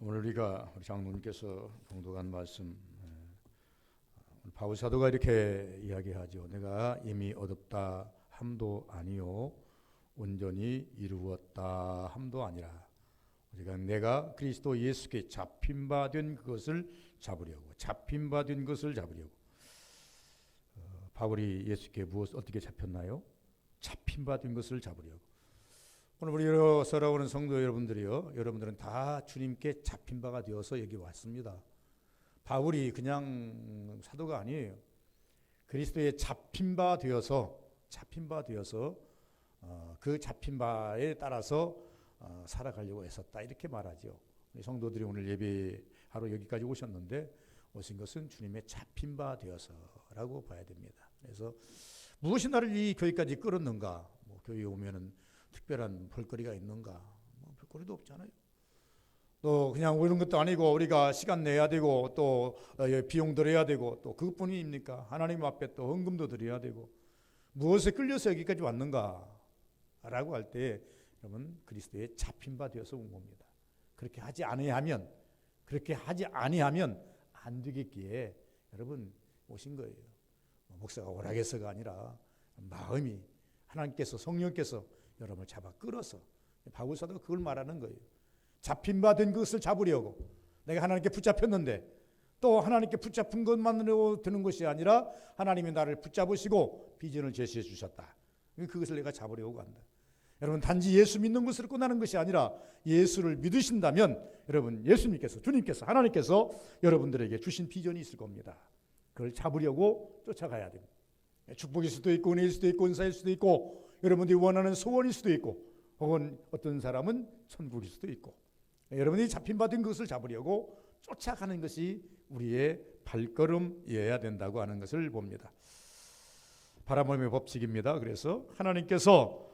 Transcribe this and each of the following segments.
오늘 우리 장로님께서 봉독한 말씀, 바울 사도가 이렇게 이야기하죠. 내가 이미 얻었다 함도 아니요 온전히 이루었다 함도 아니라 우리가 내가 그리스도 예수께 잡힌 바 된 것을 잡으려고 바울이 예수께 어떻게 잡혔나요? 잡힌 바 된 것을 잡으려고. 오늘 우리 살아오는 성도 여러분들이요, 여러분들은 다 주님께 잡힌 바가 되어서 여기 왔습니다. 바울이 그냥 사도가 아니에요. 그리스도에 잡힌 바 되어서 그 잡힌 바에 따라서 살아가려고 애썼다, 이렇게 말하죠. 우리 성도들이 오늘 예배하러 여기까지 오셨는데 오신 것은 주님의 잡힌 바 되어서라고 봐야 됩니다. 그래서 무엇이 나를 이 교회까지 끌었는가? 교회에 오면은 특별한 볼거리가 있는가? 볼거리도 없잖아요. 또 그냥 오는 것도 아니고 우리가 시간 내야 되고 또 비용 들여야 되고 또 그것뿐입니까? 하나님 앞에 또 헌금도 드려야 되고 무엇에 끌려서 여기까지 왔는가? 라고 할 때 여러분 그리스도에 잡힌 바 되어서 온 겁니다. 그렇게 하지 아니하면 안 되겠기에 여러분 오신 거예요. 목사가 오락해서가 아니라 마음이 하나님께서 성령께서 여러분을 잡아 끌어서, 바울 사도가 그걸 말하는 거예요. 잡힌 바 된 것을 잡으려고 내가 하나님께 붙잡혔는데 또 하나님께 붙잡힌 것만으로 드는 것이 아니라 하나님이 나를 붙잡으시고 비전을 제시해 주셨다. 그것을 내가 잡으려고 한다. 여러분 단지 예수 믿는 것으로 끝나는 것이 아니라 예수를 믿으신다면 여러분 예수님께서, 주님께서, 하나님께서 여러분들에게 주신 비전이 있을 겁니다. 그걸 잡으려고 쫓아가야 됩니다. 축복일 수도 있고 은혜일 수도 있고 은사일 수도 있고 여러분들이 원하는 소원일 수도 있고 혹은 어떤 사람은 천국일 수도 있고 여러분이 잡힌 바 된 것을 잡으려고 쫓아가는 것이 우리의 발걸음이어야 된다고 하는 것을 봅니다. 바라봄의 법칙입니다. 그래서 하나님께서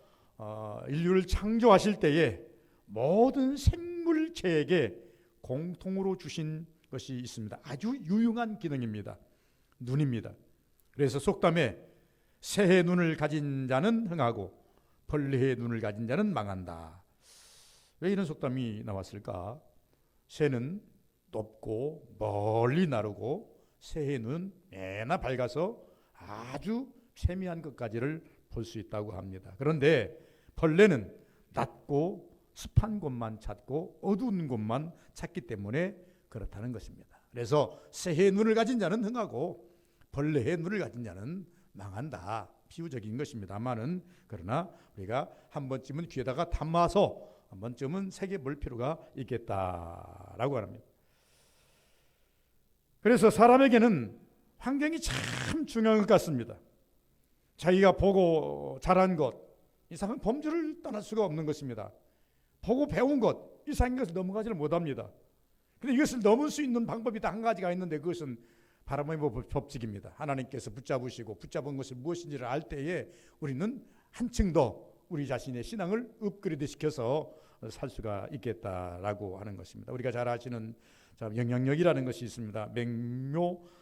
인류를 창조하실 때에 모든 생물체에게 공통으로 주신 것이 있습니다. 아주 유용한 기능입니다. 눈입니다. 그래서 속담에 새의 눈을 가진 자는 흥하고 벌레의 눈을 가진 자는 망한다. 왜 이런 속담이 나왔을까? 새는 높고 멀리 나르고 새의 눈은 매나 밝아서 아주 세미한 것까지를 볼 수 있다고 합니다. 그런데 벌레는 낮고 습한 곳만 찾고 어두운 곳만 찾기 때문에 그렇다는 것입니다. 그래서 새의 눈을 가진 자는 흥하고 벌레의 눈을 가진 자는 망한다. 비유적인 것입니다만은 그러나 우리가 한 번쯤은 귀에다가 담아서 한 번쯤은 새겨볼 필요가 있겠다라고 합니다. 그래서 사람에게는 환경이 참 중요한 것 같습니다. 자기가 보고 자란 것, 이상은 범주를 떠날 수가 없는 것입니다. 보고 배운 것, 이상한 것을 넘어가지를 못합니다. 그런데 이것을 넘을 수 있는 방법이 딱 한 가지가 있는데 그것은 바라봄의 법칙입니다. 하나님께서 붙잡은 것이 무엇인지를 알 때에 우리는 한층 더 우리 자신의 신앙을 업그레이드 시켜서 살 수가 있겠다라고 하는 것입니다. 우리가 잘 아시는 영향력이라는 것이 있습니다.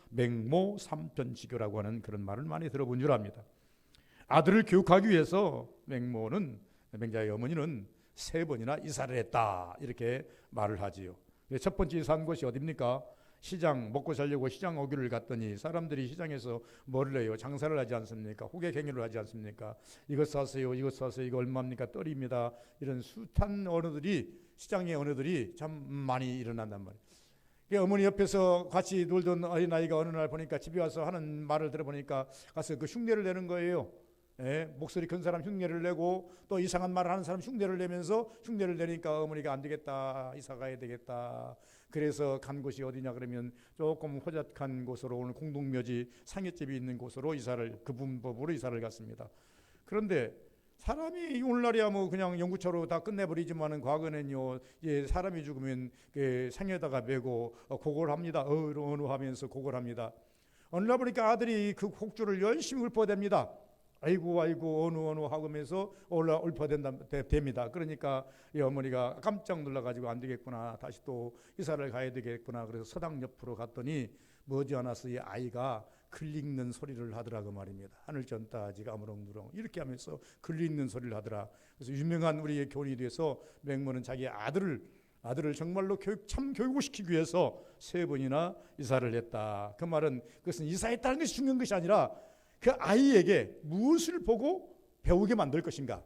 맹모 삼편지교라고 하는 그런 말을 많이 들어본 줄 압니다. 아들을 교육하기 위해서 맹자의 어머니는 3번이나 이사를 했다, 이렇게 말을 하지요. 첫 번째 이사한 곳이 어디입니까? 시장, 먹고 살려고 시장 오기를 갔더니 사람들이 시장에서 뭐를 해요? 장사를 하지 않습니까? 호객 행위를 하지 않습니까? 이것 사세요, 이것 사세요, 이거 얼마입니까? 떨입니다. 이런 숱한 언어들이, 시장의 언어들이 참 많이 일어난단 말이에요. 어머니 옆에서 같이 놀던 어린아이가 어느 날 보니까 집에 와서 하는 말을 들어보니까 가서 그 흉내를 내는 거예요. 목소리 큰 사람 흉내를 내고 또 이상한 말을 하는 사람 흉내를 내면서 흉내를 내니까 어머니가 안 되겠다, 이사 가야 되겠다. 그래서 간 곳이 어디냐 그러면 조금 호젓한 곳으로, 오늘 공동묘지 상여집이 있는 곳으로 그분법으로 이사를 갔습니다. 그런데 사람이 오늘날이야 그냥 연구처로 다 끝내버리지만은 과거는요, 사람이 죽으면 상에다가 메고 고골합니다. 하면서 고골합니다. 어느 날 보니까 아들이 그 곡주를 열심히 읊어댑니다. 아이고 어느 하면서 읊어댑니다. 그러니까 이 어머니가 깜짝 놀라가지고 안 되겠구나, 다시 또 이사를 가야 되겠구나. 그래서 서당 옆으로 갔더니 머지않아서 이 아이가 글 읽는 소리를 하더라고 말입니다. 하늘 전따지가 무렁무렁 이렇게 하면서 글 읽는 소리를 하더라. 그래서 유명한 우리의 교훈이 돼서 맹모는 자기 아들을 아들을 정말로 참 교육을 시키기 위해서 3번이나 이사를 했다. 그 말은 그것은 이사했다는 것이 중요한 것이 아니라 그 아이에게 무엇을 보고 배우게 만들 것인가.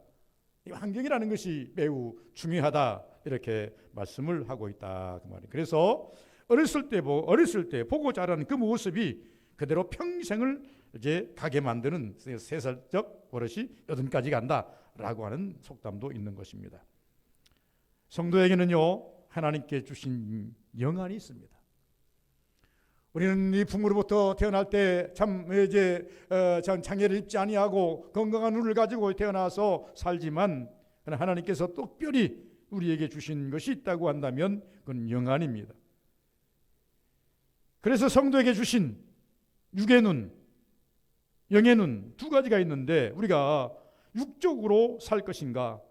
이 환경이라는 것이 매우 중요하다. 이렇게 말씀을 하고 있다. 그 말이에요. 그래서 어렸을 때 보고 자란 그 모습이 그대로 평생을 이제 가게 만드는 3살적 버릇이 8까지 간다라고 하는 속담도 있는 것입니다. 성도에게는요, 하나님께 주신 영안이 있습니다. 우리는 이 부모로부터 태어날 때 참 장애를 입지 아니하고 건강한 눈을 가지고 태어나서 살지만 하나님께서 특별히 우리에게 주신 것이 있다고 한다면 그건 영안입니다. 그래서 성도에게 주신 육의 눈, 영의 눈 2가지가 있는데 우리가 육적으로 살 것인가,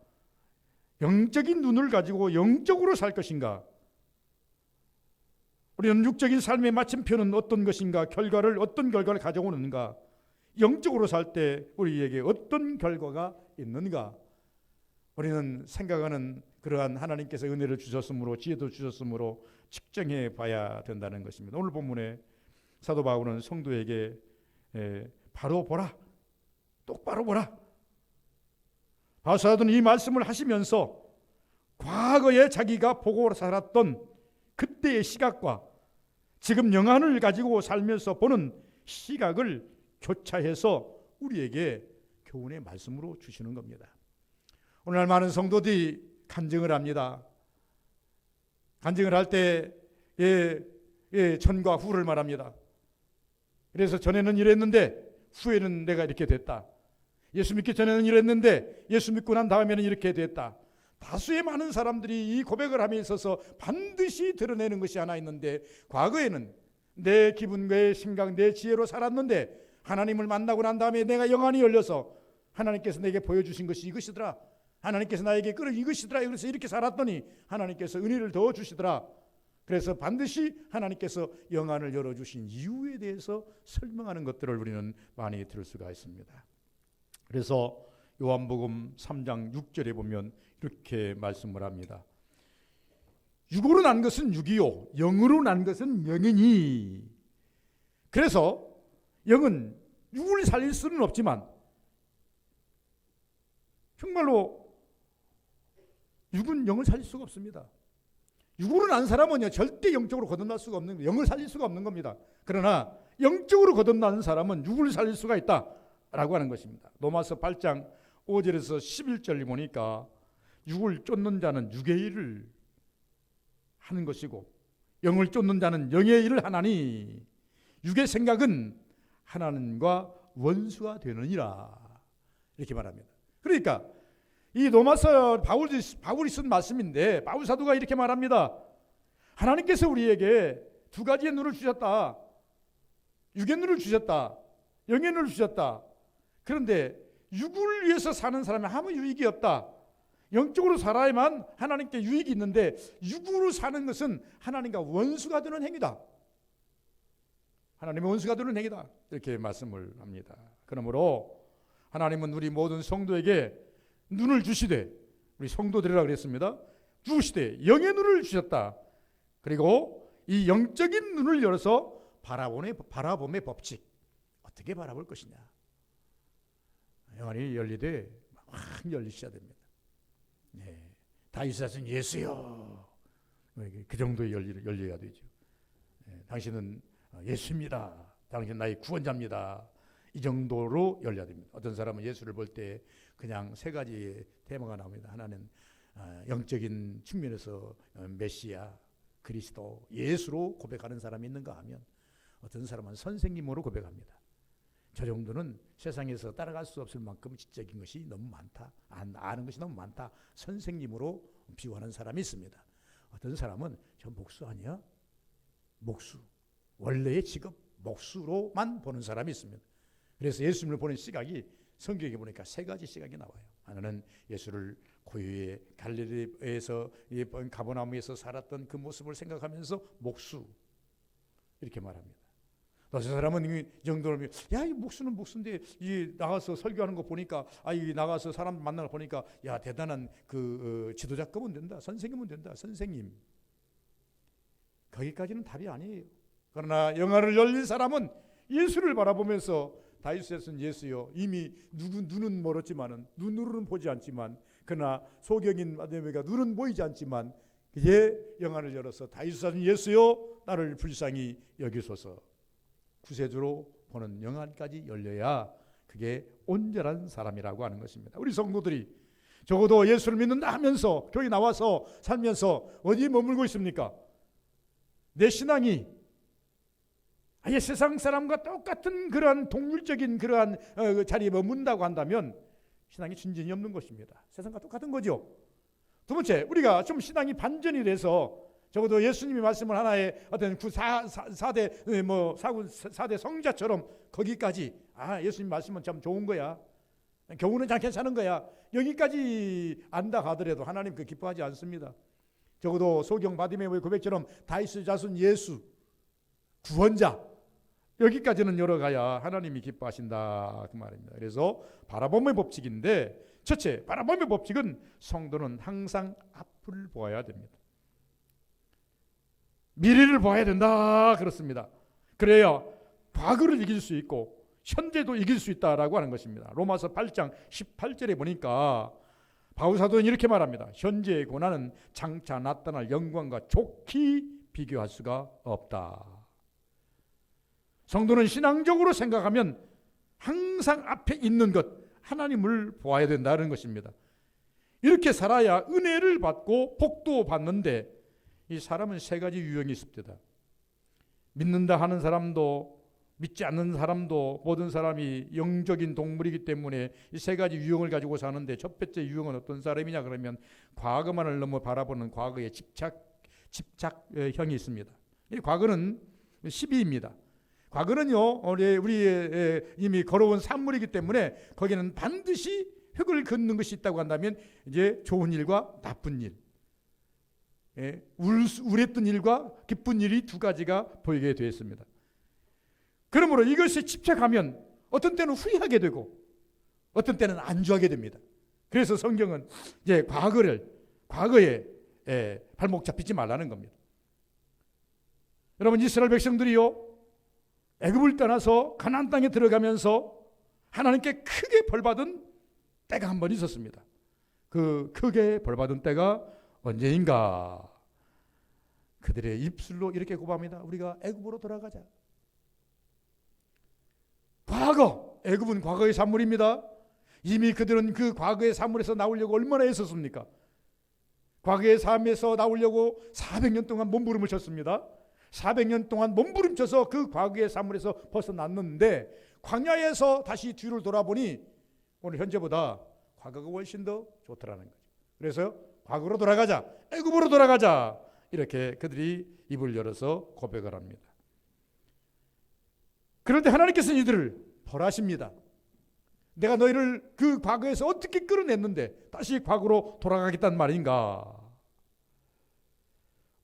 영적인 눈을 가지고 영적으로 살 것인가, 우리는 육적인 삶의 마침표는 어떤 것인가, 어떤 결과를 가져오는가, 영적으로 살 때 우리에게 어떤 결과가 있는가, 우리는 생각하는 그러한 하나님께서 은혜를 주셨으므로 지혜도 주셨으므로 측정해 봐야 된다는 것입니다. 오늘 본문에 사도 바울은 성도에게 바로 보라, 똑바로 보라. 바울 사도는 이 말씀을 하시면서 과거에 자기가 보고 살았던 그때의 시각과 지금 영안을 가지고 살면서 보는 시각을 교차해서 우리에게 교훈의 말씀으로 주시는 겁니다. 오늘날 많은 성도들이 간증을 합니다. 간증을 할 때 전과 후를 말합니다. 그래서 전에는 이랬는데 후에는 내가 이렇게 됐다. 예수 믿기 전에는 이랬는데 예수 믿고 난 다음에는 이렇게 됐다. 다수의 많은 사람들이 이 고백을 함에 있어서 반드시 드러내는 것이 하나 있는데, 과거에는 내 기분, 내 생각, 내 지혜로 살았는데 하나님을 만나고 난 다음에 내가 영안이 열려서 하나님께서 내게 보여주신 것이 이것이더라, 하나님께서 나에게 끌어 이것이더라, 그래서 이렇게 살았더니 하나님께서 은혜를 더 주시더라. 그래서 반드시 하나님께서 영안을 열어주신 이유에 대해서 설명하는 것들을 우리는 많이 들을 수가 있습니다. 그래서 요한복음 3장 6절에 보면 이렇게 말씀을 합니다. 육으로 난 것은 육이요 영으로 난 것은 영이니. 그래서 영은 육을 살릴 수는 없지만 정말로 육은 영을 살릴 수가 없습니다. 육으로 난 사람은요 절대 영적으로 거듭날 수가 없는 거예요. 영을 살릴 수가 없는 겁니다. 그러나 영적으로 거듭나는 사람은 육을 살릴 수가 있다라고 하는 것입니다. 로마서 8장 5절에서 11절을 보니까 육을 쫓는 자는 육의 일을 하는 것이고 영을 쫓는 자는 영의 일을 하나니 육의 생각은 하나님과 원수가 되느니라, 이렇게 말합니다. 그러니까 이 로마서 바울이 쓴 말씀인데 바울 사도가 이렇게 말합니다. 하나님께서 우리에게 2가지의 눈을 주셨다. 육의 눈을 주셨다. 영의 눈을 주셨다. 그런데 육을 위해서 사는 사람이 아무 유익이 없다. 영적으로 살아야만 하나님께 유익이 있는데 육으로 사는 것은 하나님과 원수가 되는 행위다. 하나님의 원수가 되는 행위다. 이렇게 말씀을 합니다. 그러므로 하나님은 우리 모든 성도에게 눈을 주시되, 우리 성도들이라 그랬습니다. 주시되 영의 눈을 주셨다. 그리고 이 영적인 눈을 열어서 바라봄의 법칙, 어떻게 바라볼 것이냐. 영안이 열리되 확 열리셔야 됩니다. 네. 다윗은 예수요, 그 정도의 열려야 되죠. 네. 당신은 예수입니다. 당신 나의 구원자입니다. 이 정도로 열려야 됩니다. 어떤 사람은 예수를 볼 때 그냥 3가지의 테마가 나옵니다. 하나는 영적인 측면에서 메시아, 그리스도, 예수로 고백하는 사람이 있는가 하면 어떤 사람은 선생님으로 고백합니다. 저 정도는 세상에서 따라갈 수 없을 만큼 지적인 것이 너무 많다, 아는 것이 너무 많다, 선생님으로 비유하는 사람이 있습니다. 어떤 사람은 저 목수 아니야? 목수, 원래의 직업 목수로만 보는 사람이 있습니다. 그래서 예수님을 보는 시각이 성경에 보니까 3가지 시각이 나와요. 하나는 예수를 고유의 갈릴리에서 가버나움에서 살았던 그 모습을 생각하면서 목수, 이렇게 말합니다. 저 사람은 이 정도로 야, 이 목수는 목수인데 이 나가서 설교하는 거 보니까 이 나가서 사람 만나는 거 보니까 야, 대단한 그 지도자급은 된다. 선생님은 된다. 선생님. 거기까지는 답이 아니에요. 그러나 영화를 열린 사람은 예수를 바라보면서 다윗에서는 예수요, 이미 눈은 멀었지만은 눈으로는 보지 않지만 그러나 소경인 아데메가 눈은 보이지 않지만 그의 영안을 열어서 다윗은 예수요, 나를 불쌍히 여기소서. 구세주로 보는 영안까지 열려야 그게 온전한 사람이라고 하는 것입니다. 우리 성도들이 적어도 예수를 믿는다 하면서 교회 나와서 살면서 어디에 머물고 있습니까? 내 신앙이 아예 세상 사람과 똑같은 그러한 동물적인 그러한 자리에 머문다고 한다면 신앙이 진전이 없는 것입니다. 세상과 똑같은 거죠. 두 번째, 우리가 좀 신앙이 반전이 돼서 적어도 예수님이 말씀을 하나의 어떤 4대 성자처럼 거기까지 예수님 말씀은 참 좋은 거야, 교훈은 참 괜찮은 거야, 여기까지 안다 하더라도 하나님 그 기뻐하지 않습니다. 적어도 소경 바디메오의 고백처럼 다윗의 자손 예수 구원자 여기까지는 열어가야 하나님이 기뻐하신다 그 말입니다. 그래서 바라봄의 법칙인데, 첫째, 바라봄의 법칙은 성도는 항상 앞을 보아야 됩니다. 미래를 봐야 된다 그렇습니다. 그래야 과거를 이길 수 있고 현재도 이길 수 있다라고 하는 것입니다. 로마서 8장 18절에 보니까 바울 사도는 이렇게 말합니다. 현재의 고난은 장차 나타날 영광과 좋게 비교할 수가 없다. 성도는 신앙적으로 생각하면 항상 앞에 있는 것, 하나님을 보아야 된다는 것입니다. 이렇게 살아야 은혜를 받고 복도 받는데, 이 사람은 세 가지 유형이 있습니다. 믿는다 하는 사람도 믿지 않는 사람도 모든 사람이 영적인 동물이기 때문에 이 세 가지 유형을 가지고 사는데, 첫 번째 유형은 어떤 사람이냐 그러면 과거만을 너무 바라보는 과거의 집착형이 있습니다. 이 과거는 시비입니다. 과거는요, 우리 이미 걸어온 산물이기 때문에 거기는 반드시 흙을 긋는 것이 있다고 한다면 이제 좋은 일과 나쁜 일, 우울했던 일과 기쁜 일이 두 가지가 보이게 되어 있습니다. 그러므로 이것에 집착하면 어떤 때는 후회하게 되고 어떤 때는 안주하게 됩니다. 그래서 성경은 이제 과거에 발목 잡히지 말라는 겁니다. 여러분, 이스라엘 백성들이요, 애굽을 떠나서 가나안 땅에 들어가면서 하나님께 크게 벌받은 때가 한 번 있었습니다. 그 크게 벌받은 때가 언제인가? 그들의 입술로 이렇게 고백합니다. 우리가 애굽으로 돌아가자. 과거, 애굽은 과거의 산물입니다. 이미 그들은 그 과거의 산물에서 나오려고 얼마나 애썼습니까? 과거의 삶에서 나오려고 400년 동안 몸부림을 쳤습니다. 400년 동안 몸부림쳐서 그 과거의 산물에서 벗어났는데 광야에서 다시 뒤를 돌아보니 오늘 현재보다 과거가 훨씬 더 좋더라는 거죠. 그래서 과거로 돌아가자, 애굽으로 돌아가자, 이렇게 그들이 입을 열어서 고백을 합니다. 그런데 하나님께서는 이들을 벌하십니다. 내가 너희를 그 과거에서 어떻게 끌어냈는데 다시 과거로 돌아가겠다는 말인가?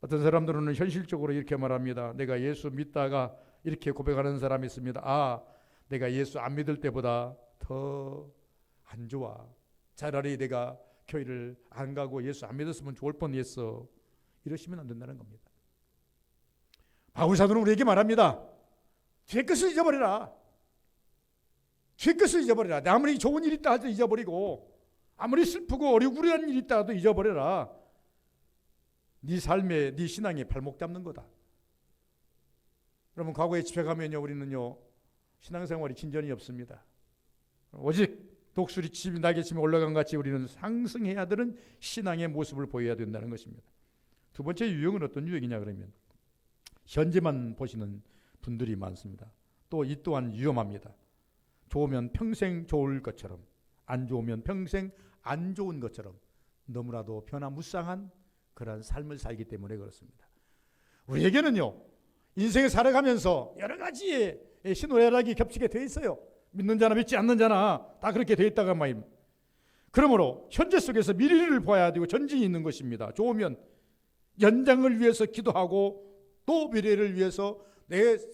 어떤 사람들은 현실적으로 이렇게 말합니다. 내가 예수 믿다가 이렇게 고백하는 사람이 있습니다. 내가 예수 안 믿을 때보다 더 안 좋아. 차라리 내가 교회를 안 가고 예수 안 믿었으면 좋을 뻔했어. 이러시면 안 된다는 겁니다. 바울 사도는 우리에게 말합니다. 죄 것을 잊어버려라. 죄 것을 잊어버려라. 아무리 좋은 일이 있다 해도 잊어버리고, 아무리 슬프고 어리구리한 일이 있다 해도 잊어버려라. 네 삶에, 네 신앙에 발목 잡는 거다. 여러분, 과거에 집에 가면요, 우리는요, 신앙생활이 진전이 없습니다. 오직 독수리 집 날개치며 올라간 같이 우리는 상승해야 되는 신앙의 모습을 보여야 된다는 것입니다. 두 번째 유형은 어떤 유형이냐 그러면 현재만 보시는 분들이 많습니다. 또 이 또한 위험합니다. 좋으면 평생 좋을 것처럼, 안 좋으면 평생 안 좋은 것처럼 너무나도 변화무쌍한 그런 삶을 살기 때문에 그렇습니다. 우리에게는요, 인생을 살아가면서 여러 가지의 신호애락이 겹치게 돼 있어요. 믿는 자나 믿지 않는 자나 다 그렇게 돼 있다가 말입니다. 그러므로 현재 속에서 미래를 봐야 되고 전진이 있는 것입니다. 좋으면 연장을 위해서 기도하고 또 미래를 위해서,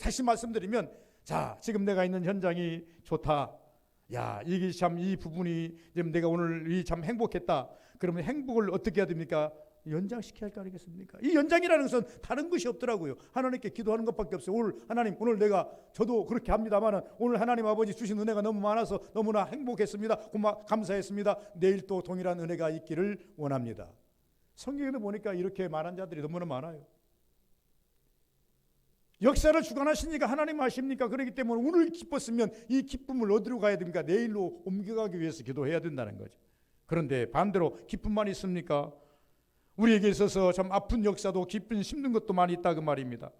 다시 말씀드리면 자, 지금 내가 있는 현장이 좋다. 야, 이게 참 이 부분이 지금 내가 오늘 이 참 행복했다. 그러면 행복을 어떻게 해야 됩니까? 연장시켜야 할 거 아니겠습니까? 이 연장이라는 것은 다른 것이 없더라고요. 하나님께 기도하는 것밖에 없어요. 오늘 하나님, 오늘 내가 저도 그렇게 합니다만 오늘 하나님 아버지 주신 은혜가 너무 많아서 너무나 행복했습니다. 감사했습니다. 내일 또 동일한 은혜가 있기를 원합니다. 성경에도 보니까 이렇게 말한 자들이 너무나 많아요. 역사를 주관하시니까 하나님 아십니까? 그렇기 때문에 오늘 기뻤으면 이 기쁨을 어디로 가야 됩니까? 내일로 옮겨가기 위해서 기도해야 된다는 거죠. 그런데 반대로 기쁨만 있습니까? 우리에게 있어서 참 아픈 역사도 기쁜 힘든 것도 많이 있다 그 말입니다.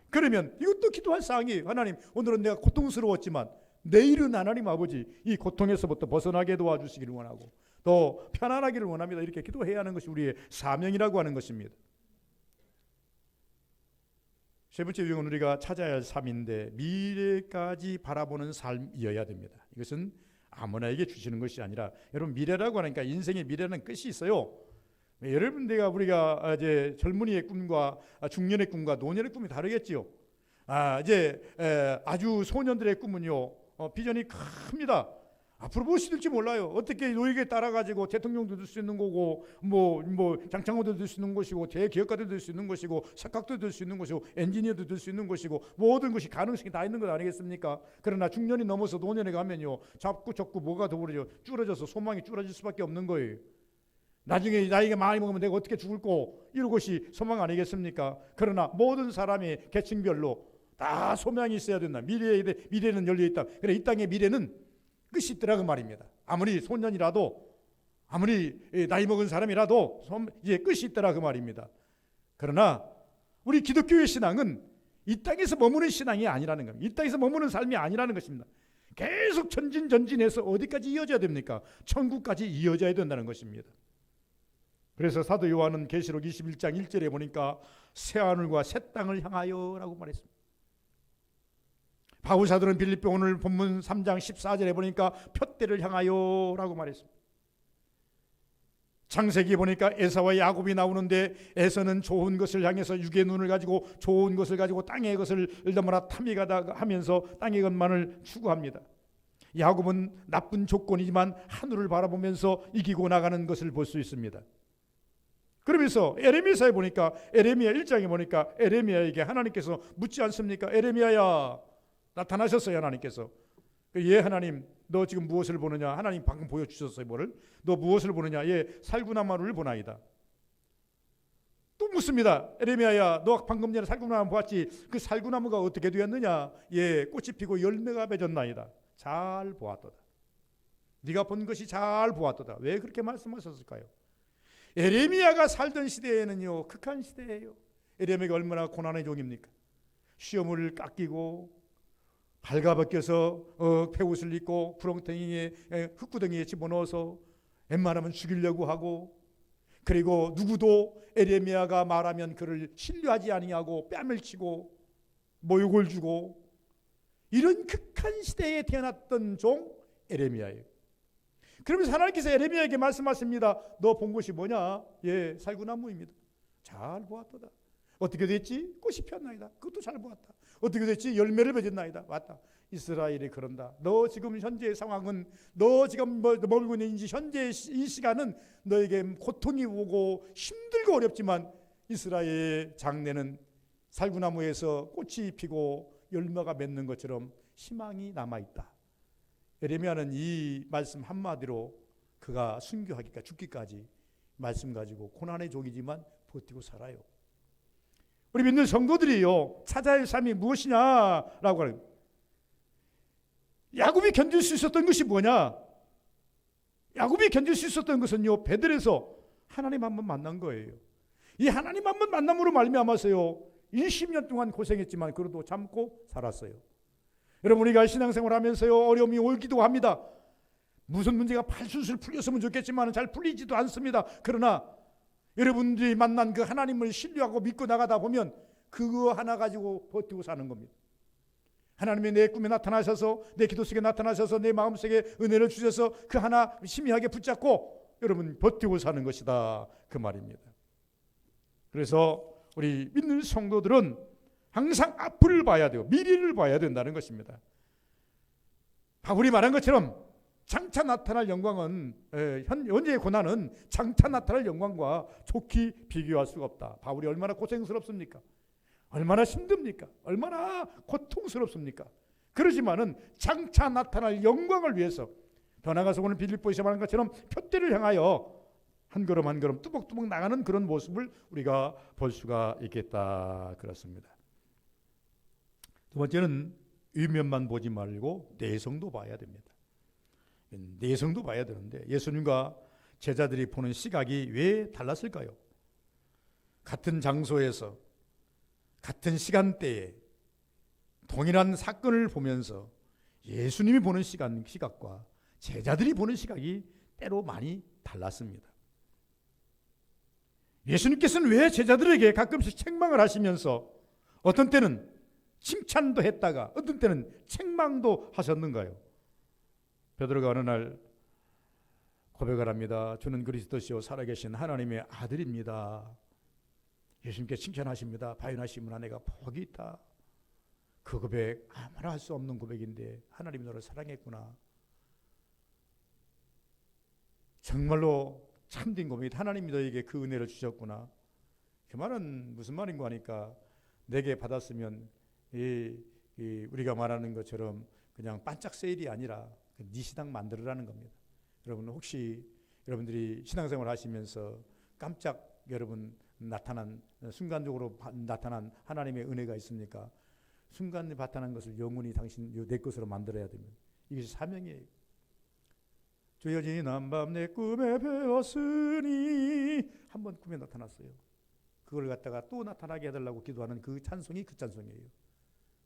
그러면 이것도 기도할 사항이에요. 하나님, 오늘은 내가 고통스러웠지만 내일은 하나님 아버지 이 고통에서부터 벗어나게 도와주시기를 원하고 더 편안하기를 원합니다. 이렇게 기도해야 하는 것이 우리의 사명이라고 하는 것입니다. 세 번째 유형은 우리가 찾아야 할 삶인데 미래까지 바라보는 삶이어야 됩니다. 이것은 아무나에게 주시는 것이 아니라 여러분 미래라고 하니까 인생의 미래는 끝이 있어요. 여러분 우리가 이제 젊은이의 꿈과 중년의 꿈과 노년의 꿈이 다르겠지요. 이제 아주 소년들의 꿈은요 비전이 큽니다. 앞으로 무엇이 될지 몰라요. 어떻게 노예에 따라 가지고 대통령도 될 수 있는 거고 뭐 장창호도 될 수 있는 것이고 대기업가도 될 수 있는 것이고 석학도 될 수 있는 것이고 엔지니어도 될 수 있는 것이고 모든 것이 가능성이 다 있는 것 아니겠습니까? 그러나 중년이 넘어서 노년에 가면요 자꾸 뭐가 더 오르죠. 줄어져서 소망이 줄어질 수밖에 없는 거예요. 나중에 나이가 많이 먹으면 내가 어떻게 죽을꼬 이런 것이 소망 아니겠습니까? 그러나 모든 사람의 계층별로 다 소망이 있어야 된다. 미래는 열려있다. 그래 이 땅의 미래는 끝이 있더라 그 말입니다. 아무리 소년이라도 아무리 나이 먹은 사람이라도 이제 끝이 있더라 그 말입니다. 그러나 우리 기독교의 신앙은 이 땅에서 머무는 신앙이 아니라는 겁니다. 이 땅에서 머무는 삶이 아니라는 것입니다. 계속 전진해서 어디까지 이어져야 됩니까? 천국까지 이어져야 된다는 것입니다. 그래서 사도 요한은 계시록 21장 1절에 보니까 새하늘과 새 땅을 향하여 라고 말했습니다. 바울 사도는 빌립보 오늘 본문 3장 14절에 보니까 푯대를 향하여 라고 말했습니다. 창세기 보니까 에사와 야곱이 나오는데 에서는 좋은 것을 향해서 육의 눈을 가지고 좋은 것을 가지고 땅의 것을 너무나 탐닉하다 하면서 땅의 것만을 추구합니다. 야곱은 나쁜 조건이지만 하늘을 바라보면서 이기고 나가는 것을 볼 수 있습니다. 그러면서 에레미야에 보니까 에레미야 1장에 보니까 에레미야에게 하나님께서 묻지 않습니까? 에레미야야 나타나셨어요. 하나님께서. 예 하나님 너 지금 무엇을 보느냐? 하나님 방금 보여주셨어요. 뭐를? 너 무엇을 보느냐? 예 살구나무를 보나이다. 또 묻습니다. 에레미야야 너 방금 전에 살구나무 보았지? 그 살구나무가 어떻게 되었느냐? 예 꽃이 피고 열매가 맺었나이다. 잘 보았도다. 네가 본 것이 잘 보았도다. 왜 그렇게 말씀하셨을까요? 에레미야가 살던 시대에는요 극한 시대예요. 에레미야가 얼마나 고난의 종입니까? 시험을 깎이고 발가벗겨서 폐옷을 입고 구렁텅이에 흙구덩이에 집어넣어서 웬만하면 죽이려고 하고 그리고 누구도 에레미야가 말하면 그를 신뢰하지 아니하고 뺨을 치고 모욕을 주고 이런 극한 시대에 태어났던 종 에레미야예요. 그러면서 하나님께서 에레미야에게 말씀하십니다. 너 본 것이 뭐냐? 예, 살구나무입니다. 잘 보았도다. 어떻게 됐지? 꽃이 피었나이다. 그것도 잘 보았다. 어떻게 됐지? 열매를 맺었나이다. 맞다. 이스라엘이 그런다. 너 지금 현재의 상황은 너 지금 멀고 있는 현재 이 시간은 너에게 고통이 오고 힘들고 어렵지만 이스라엘의 장래는 살구나무에서 꽃이 피고 열매가 맺는 것처럼 희망이 남아있다. 에레미야는 이 말씀 한마디로 그가 순교하기까지 죽기까지 말씀 가지고 고난의 종이지만 버티고 살아요. 우리 믿는 성도들이요 찾아야 할 삶이 무엇이냐라고 하는 야곱이 견딜 수 있었던 것이 뭐냐? 야곱이 견딜 수 있었던 것은요 베들에서 하나님 한번 만난 거예요. 이 하나님 한번 만남으로 말미암아서요 20년 동안 고생했지만 그래도 참고 살았어요. 여러분 우리가 신앙생활하면서요 어려움이 오기도 합니다. 무슨 문제가 팔술술 풀렸으면 좋겠지만 잘 풀리지도 않습니다. 그러나 여러분들이 만난 그 하나님을 신뢰하고 믿고 나가다 보면 그거 하나 가지고 버티고 사는 겁니다. 하나님이 내 꿈에 나타나셔서 내 기도 속에 나타나셔서 내 마음속에 은혜를 주셔서 그 하나 희미하게 붙잡고 여러분 버티고 사는 것이다 그 말입니다. 그래서 우리 믿는 성도들은 항상 앞을 봐야 되고 미래를 봐야 된다는 것입니다. 바울이 말한 것처럼 장차 나타날 영광은 현재의 고난은 장차 나타날 영광과 좋게 비교할 수가 없다. 바울이 얼마나 고생스럽습니까? 얼마나 힘듭니까? 얼마나 고통스럽습니까? 그러지만은 장차 나타날 영광을 위해서 더 나아가서 오늘 빌립보에서 말한 것처럼 표대를 향하여 한 걸음 한 걸음 뚜벅뚜벅 나가는 그런 모습을 우리가 볼 수가 있겠다. 그렇습니다. 두 번째는 윗면만 보지 말고 내성도 봐야 됩니다. 내성도 봐야 되는데 예수님과 제자들이 보는 시각이 왜 달랐을까요? 같은 장소에서 같은 시간대에 동일한 사건을 보면서 예수님이 보는 시각과 제자들이 보는 시각이 때로 많이 달랐습니다. 예수님께서는 왜 제자들에게 가끔씩 책망을 하시면서 어떤 때는 칭찬도 했다가 어떤 때는 책망도 하셨는가요? 베드로가 어느 날 고백을 합니다. 주는 그리스도시요 살아계신 하나님의 아들입니다. 예수님께 칭찬하십니다. 바요나 시므나 내가 복이 있다. 그 고백 아무나 할 수 없는 고백인데 하나님이 너를 사랑했구나. 정말로 참된 고백이다. 하나님이 너에게 그 은혜를 주셨구나. 그 말은 무슨 말인가 하니까 내게 받았으면 우리가 말하는 것처럼 그냥 반짝 세일이 아니라 네 신앙 만들으라는 겁니다. 여러분 혹시 여러분들이 신앙생활 하시면서 깜짝 여러분 나타난 순간적으로 나타난 하나님의 은혜가 있습니까? 순간에 나타난 것을 영원히 당신 내 것으로 만들어야 됩니다. 이것이 사명이에요. 주여 지난 밤 내 꿈에 배웠으니 한번 꿈에 나타났어요. 그걸 갖다가 또 나타나게 해달라고 기도하는 그 찬송이 그 찬송이에요.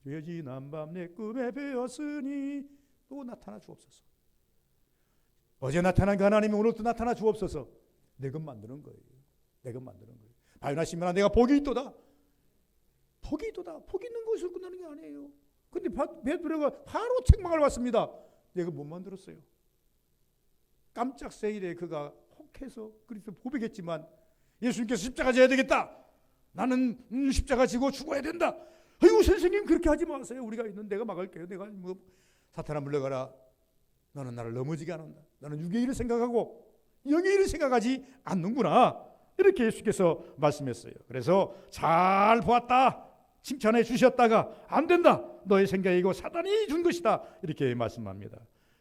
주여 지난 밤 내 꿈에 배웠으니 또 나타나 주옵소서. 어제 나타난 그 하나님이 오늘 또 나타나 주옵소서. 내 것 만드는 거예요. 내 것 만드는 거예요. 바요나 시므나 내가 복이 있도다. 복이 있도다. 복이 있는 것으로 끝나는 게 아니에요. 근데 베드로가 바로 책망을 받습니다. 내가 못 만들었어요. 깜짝 세일에 그가 혹해서 그리스도 고백했지만 예수님께서 십자가 져야 되겠다. 나는 십자가 지고 죽어야 된다. 아이고 선생님 그렇게 하지 마세요. 우리가 있는 내가 막을게요. 내가 뭐 사탄아 물러가라. 너는 나를 넘어지게 안 한다. 나는 육의 일을 생각하고 영의 일을 생각하지 않는구나. 이렇게 예수께서 말씀했어요. 그래서 잘 보았다. 칭찬해 주셨다가 안 된다. 너의 생각이고 사단이 준 것이다. 이렇게 말씀합니다.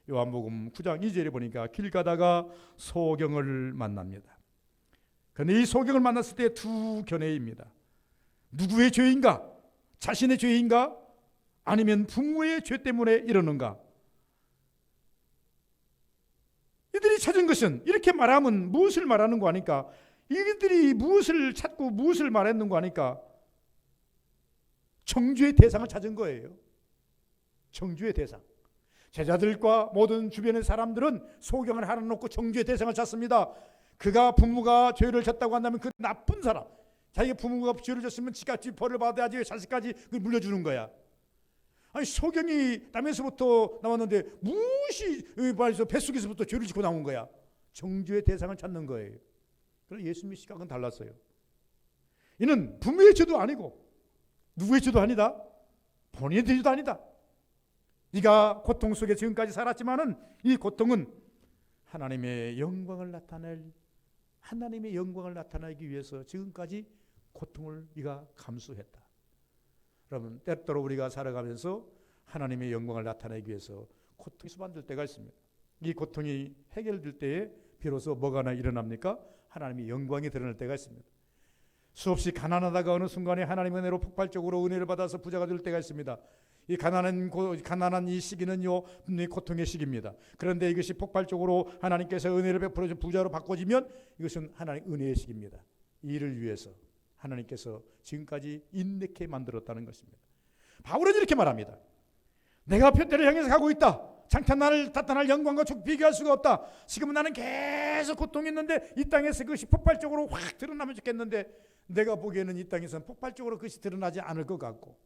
요한복음 9장 2절에 보니까 길 가다가 소경을 만납니다. 그런데 이 소경을 만났을 때 두 견해입니다. 누구의 죄인가? 자신의 죄인가? 아니면 부모의 죄 때문에 이러는가? 이들이 찾은 것은 이렇게 말하면 무엇을 말하는 거 아니까? 이들이 무엇을 찾고 무엇을 말했는 거 아니까? 정죄의 대상을 찾은 거예요. 정죄의 대상. 제자들과 모든 주변의 사람들은 소경을 하나 놓고 정죄의 대상을 찾습니다. 그가 부모가 죄를 졌다고 한다면 그 나쁜 사람, 자기가 부모가 죄를 졌으면 지같이 벌을 받아야지 자식까지 물려주는 거야. 아니 소경이 땀에서부터 나왔는데 무엇이 말해서 뱃속에서부터 죄를 짓고 나온 거야. 정죄의 대상을 찾는 거예요. 그래서 예수님의 시각은 달랐어요. 이는 부모의 죄도 아니고 누구의 죄도 아니다. 본인의 죄도 아니다. 네가 고통 속에 지금까지 살았지만은 이 고통은 하나님의 영광을 나타내기 위해서 지금까지 고통을 네가 감수했다. 여러분 때때로 우리가 살아가면서 하나님의 영광을 나타내기 위해서 고통이 수반될 때가 있습니다. 이 고통이 해결될 때에 비로소 뭐가 일어납니까? 하나님의 영광이 드러날 때가 있습니다. 수없이 가난하다가 어느 순간에 하나님의 은혜로 폭발적으로 은혜를 받아서 부자가 될 때가 있습니다. 이 가난한 이 시기는요 고통의 시기입니다. 그런데 이것이 폭발적으로 하나님께서 은혜를 베풀어 부자로 바꿔지면 이것은 하나님의 은혜의 시기입니다. 이 일을 위해서 하나님께서 지금까지 인내케 만들었다는 것입니다. 바울은 이렇게 말합니다. 내가 표대를 향해서 가고 있다. 장차 나를 나타날 영광과 비교할 수가 없다. 지금은 나는 계속 고통이 있는데 이 땅에서 그것이 폭발적으로 확 드러나면 좋겠는데 내가 보기에는 이 땅에서는 폭발적으로 그것이 드러나지 않을 것 같고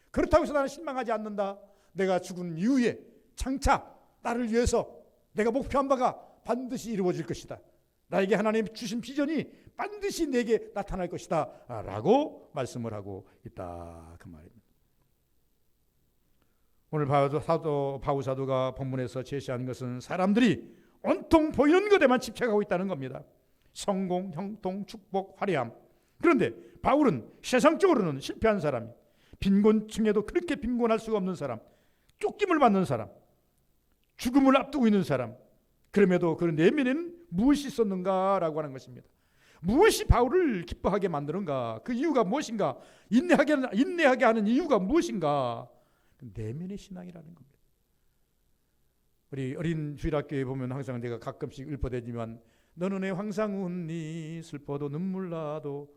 그렇다고 해서 나는 실망하지 않는다. 내가 죽은 이후에 장차 나를 위해서 내가 목표한 바가 반드시 이루어질 것이다. 나에게 하나님 주신 비전이 반드시 내게 나타날 것이다 라고 말씀을 하고 있다 그 말입니다. 오늘 바울 사도가 본문에서 제시한 것은 사람들이 온통 보이는 것에만 집착하고 있다는 겁니다. 성공, 형통, 축복, 화려함. 그런데 바울은 세상적으로는 실패한 사람, 빈곤층에도 그렇게 빈곤할 수가 없는 사람, 쫓김을 받는 사람, 죽음을 앞두고 있는 사람, 그럼에도 그 내면에는 무엇이 있었는가라고 하는 것입니다. 무엇이 바울을 기뻐하게 만드는가? 그 이유가 무엇인가? 인내하게 하는 이유가 무엇인가? 내면의 신앙이라는 겁니다. 우리 어린 주일학교에 보면 항상 내가 가끔씩 읊어대지만 너는 왜 항상 웃니? 슬퍼도 눈물 나도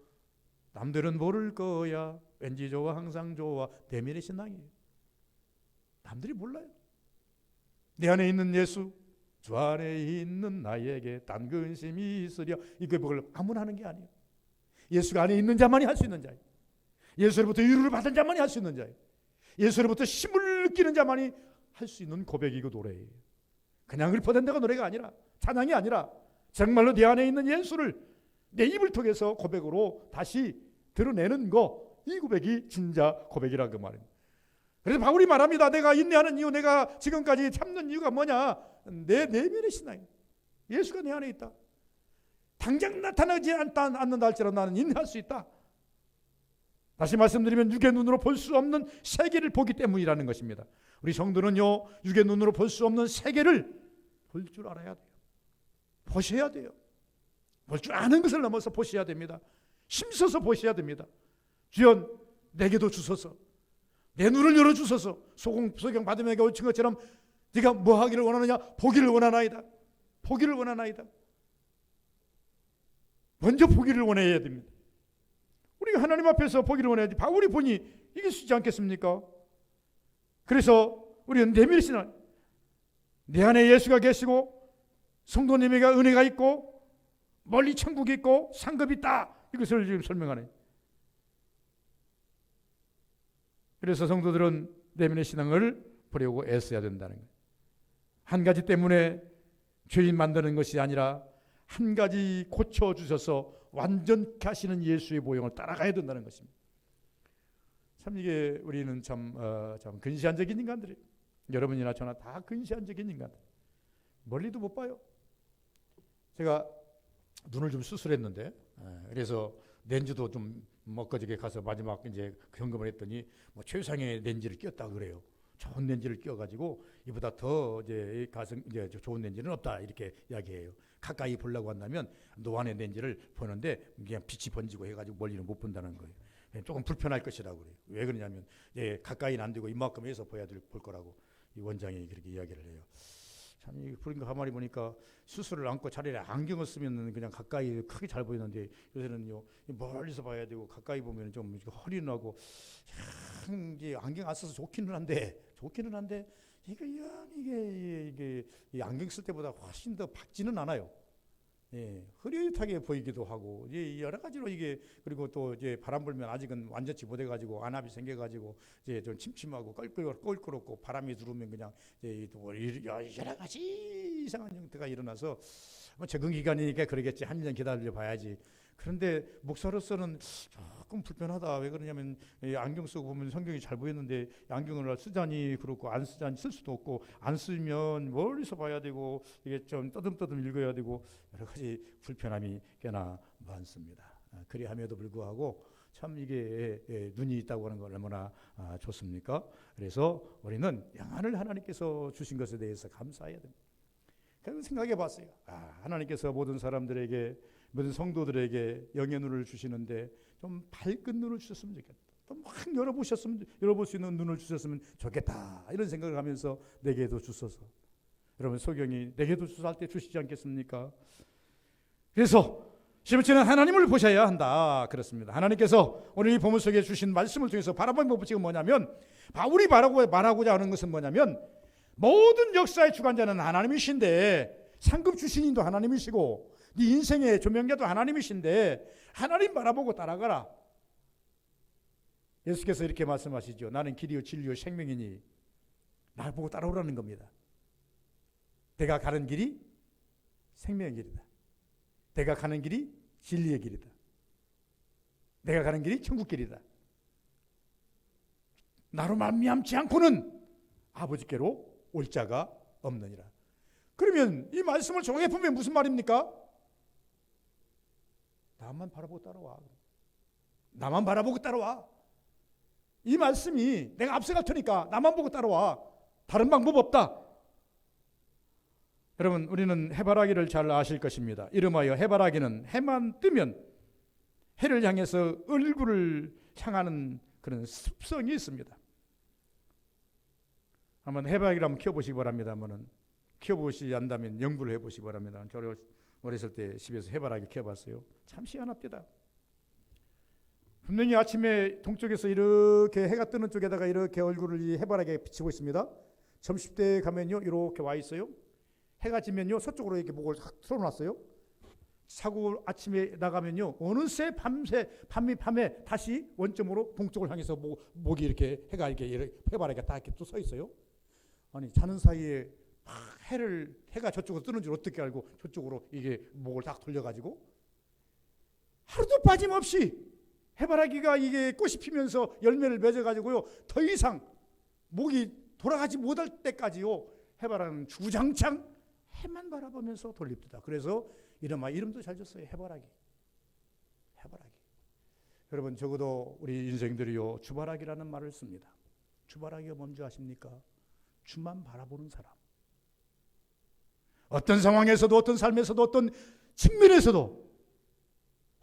남들은 모를 거야. 왠지 좋아 항상 좋아. 내면의 신앙이에요. 남들이 몰라요. 내 안에 있는 예수, 주 안에 있는 나에게 딴 근심이 있으랴. 이걸 아무나 하는 게 아니에요. 예수가 안에 있는 자만이 할 수 있는 자예요. 예수로부터 위로를 받은 자만이 할 수 있는 자예요. 예수로부터 힘을 느끼는 자만이 할 수 있는 고백이고 노래예요. 그냥 읊어댄다가 노래가 아니라, 찬양이 아니라 정말로 내 안에 있는 예수를 내 입을 통해서 고백으로 다시 드러내는 거, 이 고백이 진짜 고백이라 그 말입니다. 그래서 바울이 말합니다. 내가 인내하는 이유, 내가 지금까지 참는 이유가 뭐냐? 내 내면의 신앙이에요. 예수가 내 안에 있다. 당장 나타나지 않는다 할지라도 나는 인내할 수 있다. 다시 말씀드리면 육의 눈으로 볼 수 없는 세계를 보기 때문이라는 것입니다. 우리 성도는요, 육의 눈으로 볼 수 없는 세계를 볼 줄 알아야 돼요. 보셔야 돼요. 볼 줄 아는 것을 넘어서 보셔야 됩니다. 힘써서 보셔야 됩니다. 주여 내게도 주소서. 내 눈을 열어주소서. 소경 받으며 외친 것처럼 네가 뭐 하기를 원하느냐? 보기를 원하나이다. 보기를 원하나이다. 먼저 보기를 원해야 됩니다. 우리가 하나님 앞에서 보기를 원해야지. 바울이 보니 이게 쉽지 않겠습니까? 그래서 우리는 내면의 신앙, 내 안에 예수가 계시고 성도님에게 은혜가 있고 멀리 천국이 있고 상급이 있다. 이것을 지금 설명하네. 그래서 성도들은 내면의 신앙을 보려고 애써야 된다는 거예요. 한 가지 때문에 죄인 만드는 것이 아니라 한 가지 고쳐주셔서 완전케 하시는 예수의 모형을 따라가야 된다는 것입니다. 참 이게 우리는 참 근시안적인 인간들이에요. 여러분이나 저나 다 근시안적인 인간들. 멀리도 못 봐요. 제가 눈을 좀 수술했는데, 그래서 렌즈도 좀 엊그저께 가서 마지막 이제 점검을 했더니 뭐 최상의 렌즈를 꼈다 그래요. 좋은 렌즈를 껴가지고 이보다 더 이제 이제 좋은 렌즈는 없다 이렇게 이야기해요. 가까이 보려고 한다면 노안의 렌즈를 보는데 그냥 빛이 번지고 해가지고 멀리는 못 본다는 거예요. 조금 불편할 것이라고 그래요. 왜 그러냐면 가까이는 안 되고 이만큼 해서 볼 거라고 이 원장이 그렇게 이야기를 해요. 참 그런가 가만히 보니까 수술을 안고 차라리 안경을 쓰면 그냥 가까이 크게 잘 보이는데 요새는요 멀리서 봐야 되고 가까이 보면 좀 허리는 하고 참 이제 안경 안 써서 좋기는 한데 이게 안경 쓸 때보다 훨씬 더 밝지는 않아요. 흐릿하게 보이기도 하고 여러 가지로 이게 그리고 또 이제 바람 불면 아직은 완전치 못해 가지고 안압이 생겨 가지고 이제 좀 침침하고 껄끄럽고 바람이 들어오면 그냥 여러 가지 이상한 형태가 일어나서 뭐 적응 기간이니까 그러겠지. 한 1년 기다려 봐야지. 그런데 목사로서는 조금 불편하다. 왜 그러냐면 안경 쓰고 보면 성경이 잘 보였는데 안경을 쓰자니 그렇고 안 쓰자니 쓸 수도 없고 안 쓰면 멀리서 봐야 되고 이게 좀 떠듬떠듬 읽어야 되고 여러 가지 불편함이 꽤나 많습니다. 그리함에도 불구하고 참 이게 눈이 있다고 하는 건 얼마나 좋습니까? 그래서 우리는 영안을 하나님께서 주신 것에 대해서 감사해야 됩니다. 그런 생각해 봤어요. 하나님께서 모든 사람들에게 모든 성도들에게 영의 눈을 주시는데 좀 밝은 눈을 주셨으면 좋겠다. 또 막 열어볼 수 있는 눈을 주셨으면 좋겠다. 이런 생각을 하면서 내게도 주소서. 여러분 소경이 내게도 주소서 할 때 주시지 않겠습니까? 그래서 11절은 하나님을 보셔야 한다. 그렇습니다. 하나님께서 오늘 이 본문 속에 주신 말씀을 통해서 바라본 법칙은 뭐냐면 바울이 말하고자 하는 것은 뭐냐면 모든 역사의 주관자는 하나님이신데 상급 주신인도 하나님이시고 네 인생의 조명자도 하나님이신데 하나님 바라보고 따라가라. 예수께서 이렇게 말씀하시죠. 나는 길이요 진리요 생명이니 날 보고 따라오라는 겁니다. 내가 가는 길이 생명의 길이다. 내가 가는 길이 진리의 길이다. 내가 가는 길이 천국 길이다. 나로 말미암지 않고는 아버지께로 올 자가 없느니라. 그러면 이 말씀을 종합해 보면 무슨 말입니까? 나만 바라보고 따라와. 나만 바라보고 따라와. 이 말씀이 내가 앞서갈 테니까 나만 보고 따라와. 다른 방법 없다. 여러분, 우리는 해바라기를 잘 아실 것입니다. 이름하여 해바라기는 해만 뜨면 해를 향해서 얼굴을 향하는 그런 습성이 있습니다. 한번 해바라기를 한번 키워보시기 바랍니다. 한번은 키워보시지 않다면 연구를 해보시기 바랍니다. 저를 어렸을 때 집에서 해바라기 키워봤어요. 참 희한합니다. 분명히 아침에 동쪽에서 이렇게 해가 뜨는 쪽에다가 이렇게 얼굴을 이 해바라기에 비치고 있습니다. 점심때 가면요 이렇게 와 있어요. 해가 지면요 서쪽으로 이렇게 목을 확 틀어놨어요. 자고 아침에 나가면요 어느새 밤에 다시 원점으로 동쪽을 향해서 목이 이렇게 해가 이렇게 해바라기가 딱 이렇게 또 서 있어요. 아니 자는 사이에 해가 저쪽으로 뜨는 줄 어떻게 알고 저쪽으로 이게 목을 딱 돌려가지고 하루도 빠짐없이 해바라기가 이게 꽃이 피면서 열매를 맺어가지고요 더 이상 목이 돌아가지 못할 때까지요 해바라기는 주장창 해만 바라보면서 돌립니다. 그래서 이름도 잘 줬어요. 해바라기. 여러분 적어도 우리 인생들이요 주바라기라는 말을 씁니다. 주바라기가 뭔지 아십니까? 주만 바라보는 사람. 어떤 상황에서도 어떤 삶에서도 어떤 측면에서도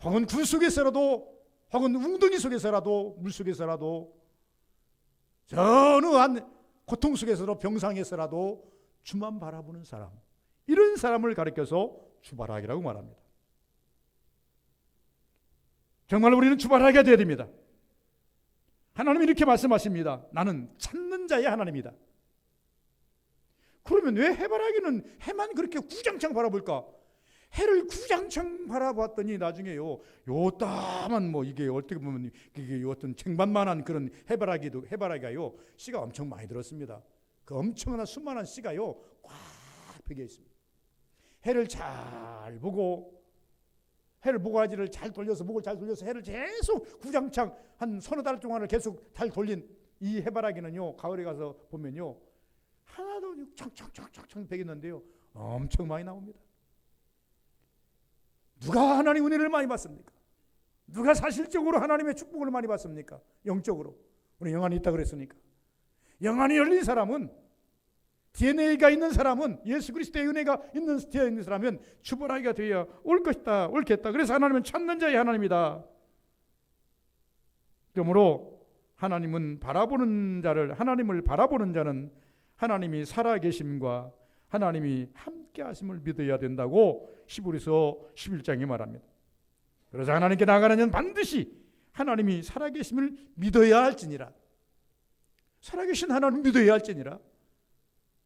혹은 굴 속에서라도 혹은 웅덩이 속에서라도 물속에서라도 전후한 고통 속에서도 병상에서라도 주만 바라보는 사람, 이런 사람을 가리켜서 주바라기라고 말합니다. 정말 우리는 주바라기가 되어야 됩니다. 하나님이 이렇게 말씀하십니다. 나는 찾는 자의 하나님이다. 그러면 왜 해바라기는 해만 그렇게 구장창 바라볼까? 해를 구장창 바라봤더니 나중에요 요따만 이게 어떻게 보면 이게 어떤 쟁반만한 그런 해바라기가요 씨가 엄청 많이 들었습니다. 그 엄청난 수많은 씨가요 꽉 배겨 있습니다. 해를 잘 보고 해를 모가지를 잘 돌려서 목을 잘 돌려서 해를 계속 구장창 한 서너 달 동안을 계속 잘 돌린 이 해바라기는요 가을에 가서 보면요 하나도 창창 배겼는데요 엄청 많이 나옵니다. 누가 하나님 은혜를 많이 받습니까? 누가 사실적으로 하나님의 축복을 많이 받습니까? 영적으로. 우리 영안이 있다 그랬으니까. 영안이 열린 사람은 DNA가 있는 사람은 예수 그리스도의 은혜가 되어 있는 사람은 주바라기가 되어야 올 것이다. 옳겠다. 그래서 하나님은 찾는 자의 하나님이다. 그러므로 하나님을 바라보는 자는 하나님이 살아계심과 하나님이 함께 하심을 믿어야 된다고 히브리서 11장에 말합니다. 그래서 하나님께 나아가는 자는 반드시 하나님이 살아계심을 믿어야 할지니라. 살아계신 하나님을 믿어야 할지니라.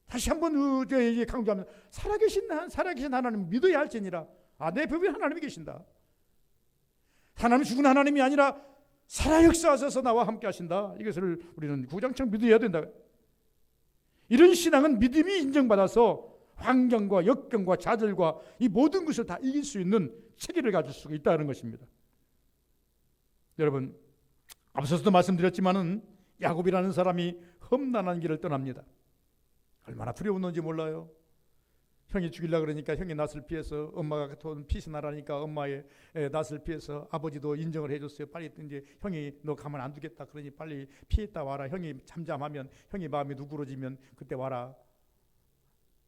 다시 한번 강조합니다. 살아계신 하나님을 믿어야 할지니라. 내 법에 하나님이 계신다. 하나님이 죽은 하나님이 아니라 살아 역사하셔서 나와 함께 하신다. 이것을 우리는 구장창 믿어야 된다. 이런 신앙은 믿음이 인정받아서 환경과 역경과 좌절과 이 모든 것을 다 이길 수 있는 체계를 가질 수가 있다는 것입니다. 여러분, 앞서서도 말씀드렸지만은 야곱이라는 사람이 험난한 길을 떠납니다. 얼마나 두려웠는지 몰라요. 형이 죽이려고 그러니까 형이 낯을 피해서 엄마가 핏이 나라니까 엄마의 낯을 피해서 아버지도 인정을 해줬어요. 빨리 이제 형이 너 가만 안 두겠다 그러니 빨리 피했다 와라. 형이 잠잠하면 형이 마음이 누그러지면 그때 와라.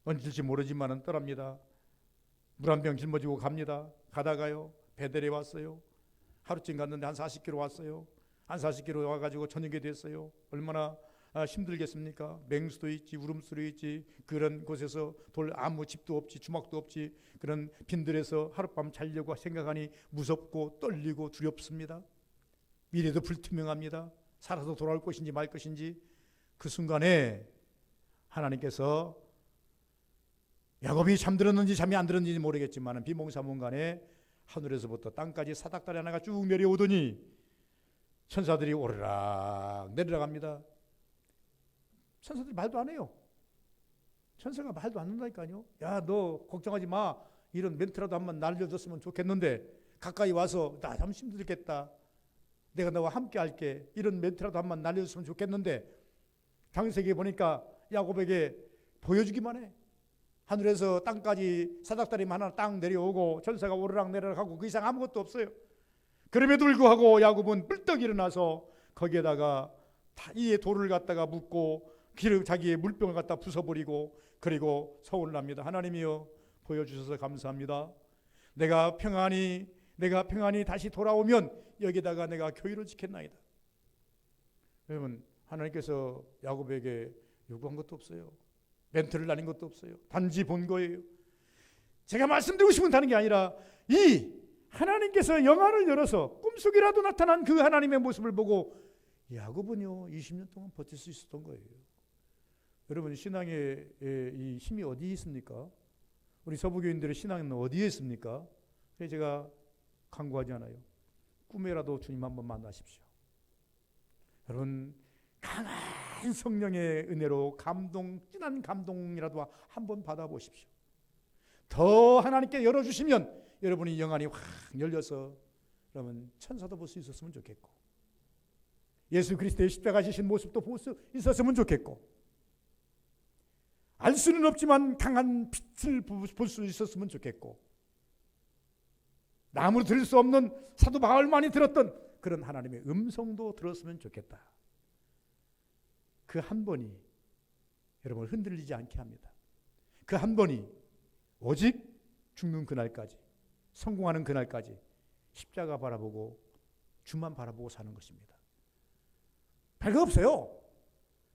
언제일지 모르지만은 떠납니다. 물 한 병 짊어지고 갑니다. 가다가요 베델에 왔어요. 하루쯤 갔는데 한 40km 왔어요. 한 40km 와가지고 저녁이 됐어요. 얼마나 힘들겠습니까? 맹수도 있지, 울음소리도 있지. 그런 곳에서 아무 집도 없지, 주막도 없지. 그런 빈들에서 하룻밤 자려고 생각하니 무섭고 떨리고 두렵습니다. 미래도 불투명합니다. 살아서 돌아올 것인지 말 것인지. 그 순간에 하나님께서 야곱이 잠들었는지 잠이 안 들었는지 모르겠지만 비몽사몽간에 하늘에서부터 땅까지 사닥다리 하나가 쭉 내려오더니 천사들이 오르락 내려갑니다. 천사들이 말도 안 해요. 천사가 말도 안 한다니까요. 야, 너 걱정하지 마. 이런 멘트라도 한번 날려줬으면 좋겠는데, 가까이 와서 나 참 힘들겠다, 내가 너와 함께 할게, 이런 멘트라도 한번 날려줬으면 좋겠는데, 창세기에 보니까 야곱에게 보여주기만 해. 하늘에서 땅까지 사닥다리 하나 딱 내려오고 전사가 오르락 내리락 하고 그 이상 아무것도 없어요. 그럼에도 불구하고 야곱은 뿔떡 일어나서 거기에다가 이에 돌을 갖다가 묻고 자기의 물병을 갖다 부숴버리고 그리고 서울을 합니다. 하나님이여, 보여주셔서 감사합니다. 내가 평안히 다시 돌아오면 여기다가 내가 교회를 지켰나이다. 여러분, 하나님께서 야곱에게 요구한 것도 없어요. 멘트를 날린 것도 없어요. 단지 본 거예요. 제가 말씀드리고 싶은 다른 게 아니라, 이 하나님께서 영안을 열어서 꿈속이라도 나타난 그 하나님의 모습을 보고 야곱은요 20년 동안 버틸 수 있었던 거예요. 여러분, 신앙의 이 힘이 어디에 있습니까? 우리 서부교인들의 신앙은 어디에 있습니까? 그래서 제가 강구하지 않아요. 꿈에라도 주님 한번 만나십시오. 여러분, 강한 성령의 은혜로 진한 감동이라도 한번 받아보십시오. 더 하나님께 열어주시면 여러분이 영안이 확 열려서 여러분 천사도 볼 수 있었으면 좋겠고, 예수 그리스도의 십자가 지신 모습도 볼 수 있었으면 좋겠고, 알 수는 없지만 강한 빛을 볼 수 있었으면 좋겠고, 남으로 들을 수 없는 사도 바울만이 들었던 그런 하나님의 음성도 들었으면 좋겠다. 그 한 번이 여러분을 흔들리지 않게 합니다. 그 한 번이 오직 죽는 그날까지, 성공하는 그날까지 십자가 바라보고 주만 바라보고 사는 것입니다. 별거 없어요.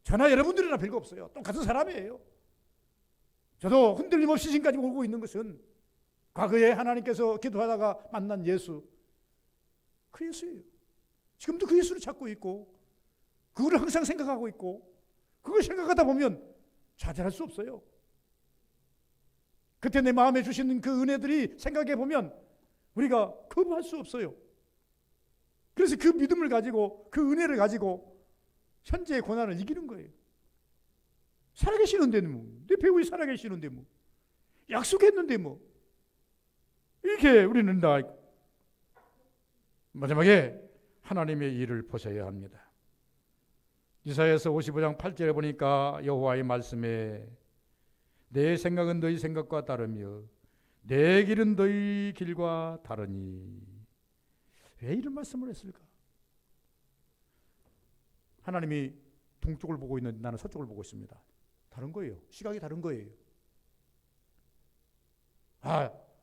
저나 여러분들이나 별거 없어요. 똑같은 사람이에요. 저도 흔들림 없이 지금까지 오고 있는 것은 과거에 하나님께서 기도하다가 만난 예수, 그 예수예요. 지금도 그 예수를 찾고 있고 그거를 항상 생각하고 있고, 그걸 생각하다 보면 좌절할 수 없어요. 그때 내 마음에 주시는 그 은혜들이 생각해 보면 우리가 거부할 수 없어요. 그래서 그 믿음을 가지고, 그 은혜를 가지고 현재의 고난을 이기는 거예요. 살아계시는데 뭐, 내 배우에 살아계시는데 뭐, 약속했는데 뭐, 이렇게 우리는 다 마지막에 하나님의 일을 보셔야 합니다. 이사야서 55장 8절에 보니까 여호와의 말씀에 내 생각은 너희 생각과 다르며 내 길은 너희 길과 다르니. 왜 이런 말씀을 했을까? 하나님이 동쪽을 보고 있는데 나는 서쪽을 보고 있습니다. 다른 거예요. 시각이 다른 거예요.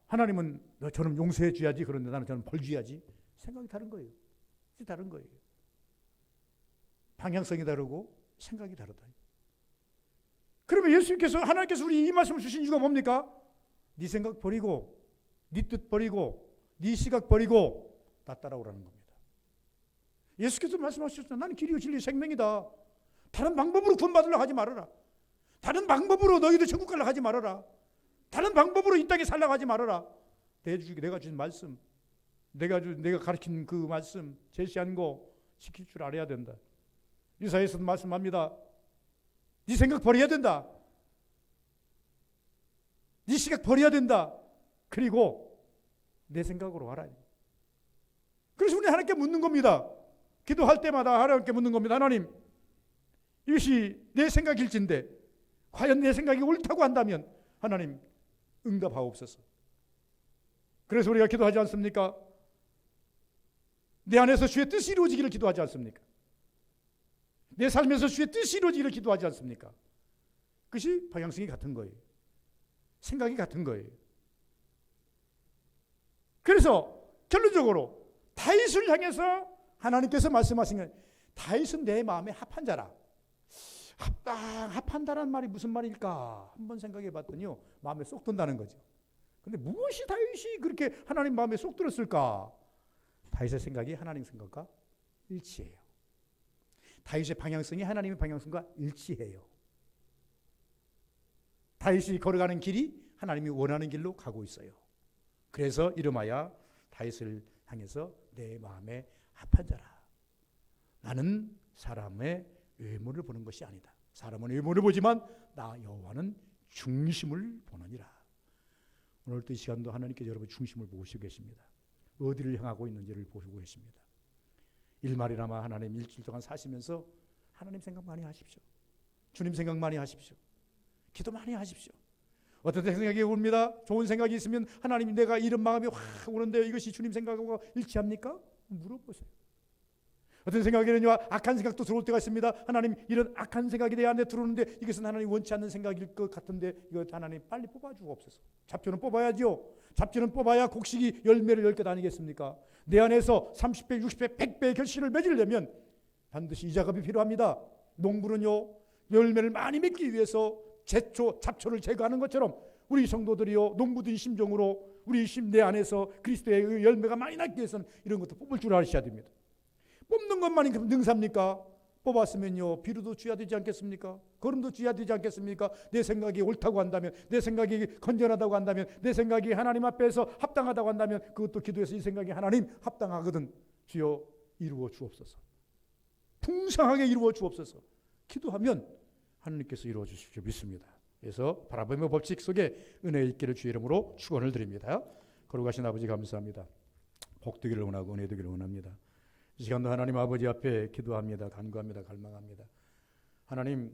하나님은 저는 용서해 줘야지, 그런데 저는 벌 줘야지. 생각이 다른 거예요. 다른 거예요. 방향성이 다르고 생각이 다르다. 그러면 예수님께서, 하나님께서 우리 이 말씀을 주신 이유가 뭡니까? 네 생각 버리고, 네 뜻 버리고, 네 시각 버리고 나 따라오라는 겁니다. 예수께서 말씀하셨잖아요. 나는 길이요 진리 생명이다. 다른 방법으로 구원받으려고 하지 말아라. 다른 방법으로 너희들 천국 가려고 하지 말아라. 다른 방법으로 이 땅에 살려고 하지 말아라. 내가 주신 말씀, 내가 가르친 그 말씀, 제시한 거 지킬 줄 알아야 된다. 이사야서도 말씀합니다. 네 생각 버려야 된다. 네 시각 버려야 된다. 그리고 내 생각으로 와라. 그래서 우리 하나님께 묻는 겁니다. 기도할 때마다 하나님께 묻는 겁니다. 하나님, 이것이 내 생각일진데 과연 내 생각이 옳다고 한다면 하나님 응답하옵소서. 그래서 우리가 기도하지 않습니까? 내 안에서 주의 뜻이 이루어지기를 기도하지 않습니까? 내 삶에서 주의 뜻이 이루어지기를 기도하지 않습니까? 그것이 방향성이 같은 거예요. 생각이 같은 거예요. 그래서 결론적으로 다윗을 향해서 하나님께서 말씀하신 건, 다윗은 내 마음에 합한 자라. 합한다라는 말이 무슨 말일까 한번 생각해 봤더니요, 마음에 쏙 든다는 거죠. 근데 무엇이 다윗이 그렇게 하나님 마음에 쏙 들었을까? 다윗의 생각이 하나님 생각과 일치해요. 다윗의 방향성이 하나님의 방향성과 일치해요. 다윗이 걸어가는 길이 하나님이 원하는 길로 가고 있어요. 그래서 이름하여 다윗을 향해서 내 마음에 합한 자라. 나는 사람의 외모를 보는 것이 아니다. 사람은 외모를 보지만 나 여호와는 중심을 보느니라. 오늘도 이 시간도 하나님께서 여러분 중심을 보시고 계십니다. 어디를 향하고 있는지를 보시고 계십니다. 일말이나마 하나님 일주일 동안 사시면서 하나님 생각 많이 하십시오. 주님 생각 많이 하십시오. 기도 많이 하십시오. 어떤 생각이 옵니다. 좋은 생각이 있으면 하나님 내가 이런 마음이 확 오는데 이것이 주님 생각하고 일치합니까? 물어보세요. 어떤 생각이는요 악한 생각도 들어올 때가 있습니다. 하나님 이런 악한 생각이 내 안에 들어오는데 이것은 하나님 원치 않는 생각일 것 같은데 이거 하나님 빨리 뽑아주옵소서. 잡초는 뽑아야지요. 잡초는 뽑아야 곡식이 열매를 열 것 아니겠습니까? 내 안에서 30배, 60배, 100배의 결실을 맺으려면 반드시 이 작업이 필요합니다. 농부는요 열매를 많이 맺기 위해서 잡초를 제거하는 것처럼 우리 성도들이요 농부된 심정으로 우리 내 안에서 그리스도의 열매가 많이 나기 위해서는 이런 것도 뽑을 줄 아셔야 됩니다. 뽑는 것만이 능사입니까? 뽑았으면요 비료도 줘야 되지 않겠습니까? 거름도 줘야 되지 않겠습니까? 내 생각이 옳다고 한다면, 내 생각이 건전하다고 한다면, 내 생각이 하나님 앞에서 합당하다고 한다면 그것도 기도해서 이 생각이 하나님 합당하거든 주여 이루어 주옵소서. 풍성하게 이루어 주옵소서. 기도하면 하나님께서 이루어 주십시오 믿습니다. 그래서 바라보며 법칙 속에 은혜 있기를 주의 이름으로 축원을 드립니다. 거룩하신 아버지 감사합니다. 복되기를 원하고 은혜 되기를 원합니다. 이 시간도 하나님 아버지 앞에 기도합니다. 간구합니다. 갈망합니다. 하나님